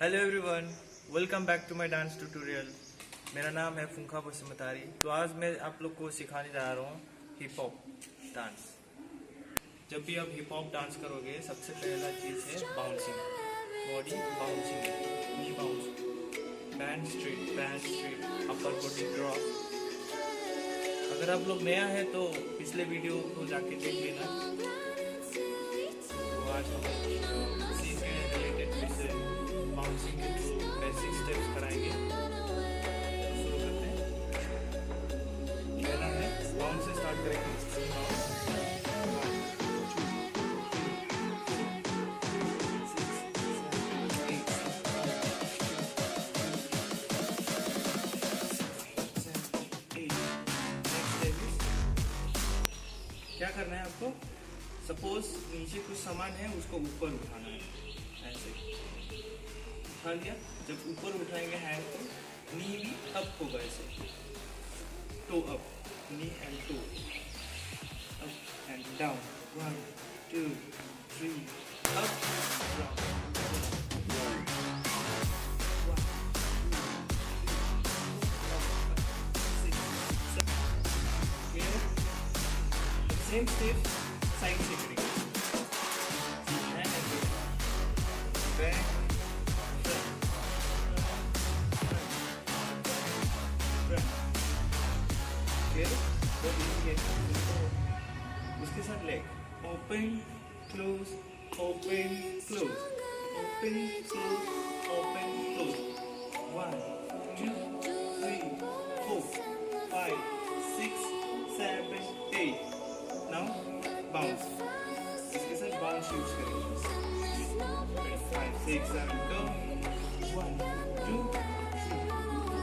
Hello everyone, welcome back to my dance tutorial. मेरा नाम है फुंखा बसुमतारी। तो आज मैं आप लोग को सिखाने जा रहा हूँ हिप हॉप डांस। जब भी आप हिप हॉप डांस करोगे सबसे पहला चीज़ है bouncing, body bouncing, knee bounce, bend straight, upper body drop. अगर आप लोग नया है तो पिछले वीडियो को जाके देख लेना। तो आज हम उसी के रिलेटेड फिर से बाउंसिंग के जो बेसिक स्टेप्स कराएंगे। तो शुरू करते हैं। पहला है बाउंस से स्टार्ट करेंगे। क्या करना है आपको? सपोज नीचे कुछ सामान है, उसको ऊपर उठाना है। ऐसे उठा लिया। जब ऊपर उठाएंगे हैंड को, नी भी अप होगा, ऐसे toe up, knee and toe up and down. 1 2 3 up down. Same step side से करेंगे। बैक उसके साथ leg open close open close open close open close. 1 2 3 4 5 6 7 8। Now bounce. इसके साथ बाउंस यूज करेंगे। 5 6 7 go। 1 2 3 4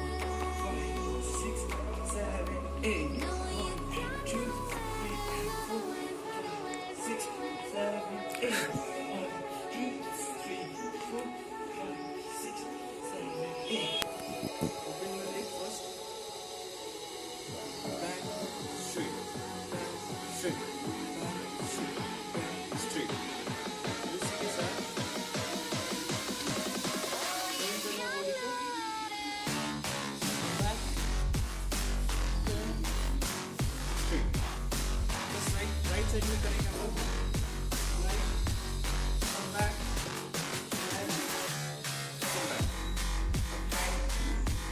5 6 7 8। 1 2 3 4 6 7 8। 1 2 3 4 5 6 7 8। Open your leg first. Back straight, back straight, back straight, back straight. उसी के साथ turn करना body को। Back, turn, straight. बस right side में करेंगे हम लोग। Right, come back, and come back.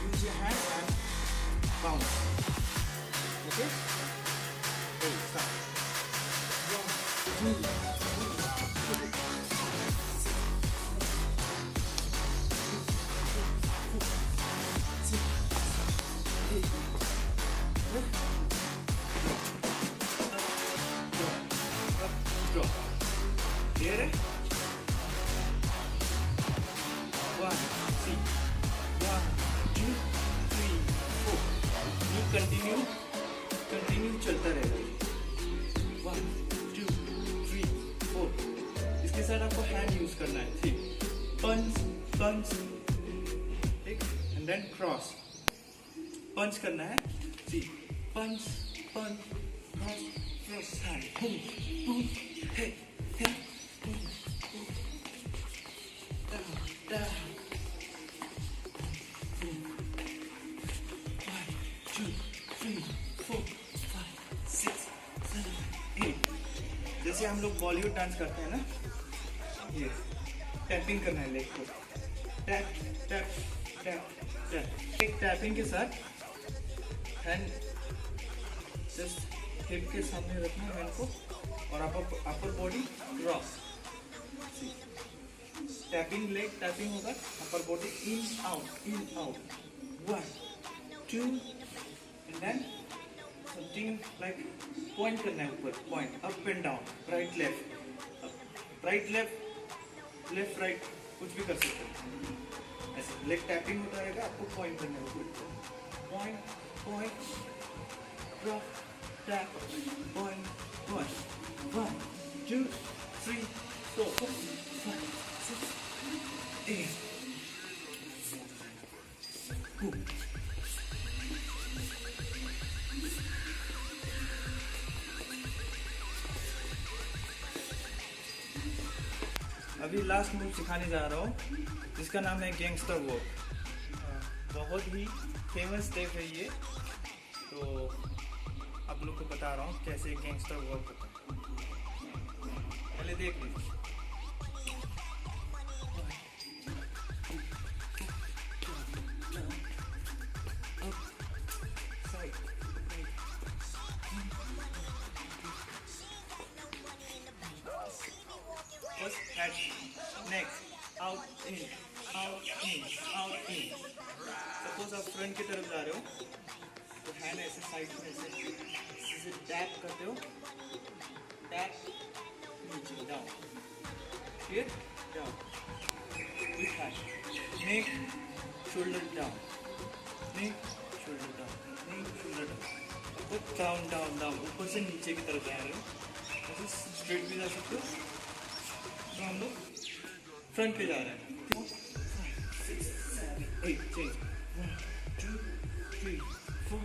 Use your hand and bounce. Okay? Hey, stop. 1 2 3 drop. Clear है? 1 see 1 2 3 4। You continue चलता रहेगा। 1 2 3 4। इसके साथ आपको हैंड यूज करना है। ठीक, पंच ठीक, एंड देन क्रॉस। पंच करना है। सी पंच क्रॉस हैंड, बूम हे बूम डाउन 1 2 3 4 5 6 7 8। जैसे हम लोग बॉलीवुड डांस करते हैं ना, ये टैपिंग करना है लेग को। Tap tap tap tap. एक टैपिंग के साथ हैंड जस्ट हिप के सामने रखना है हैंड को, और upper body cross. Tapping leg tapping होगा, upper body in out 1 2 and then something like point करना है ऊपर, point up and down, right left right कुछ भी कर सकते हैं। ऐसे लेग टैपिंग होता रहेगा, आपको पॉइंट करना है ऊपर। Point drop tap point 1 2 3 4 5 6 8। अभी लास्ट मूव सिखाने जा रहा हूँ। जिसका नाम है गैंगस्टर वॉक। बहुत ही फेमस स्टेप है ये, तो आप लोग को बता रहा हूँ कैसे गैंगस्टर वॉक होता है। पहले देख लीजिए। First head, next, out in, out in, out in. Suppose आप फ्रंट की तरफ जा रहे हो तो हैंड ऐसे साइड में ऐसे टैप करते हो, टैप नीचे डाउन, फिर down, with hand, neck shoulder down, neck shoulder down, neck shoulder down, तो डाउन डाउन डाउन, ऊपर से नीचे की तरफ जा रहे हो, ऐसे स्ट्रेट भी जा सकते हो। तो हम लोग फ्रंट पे जा रहे हैं। 5, 6, 7, 8 चेंज, 1 2 3 4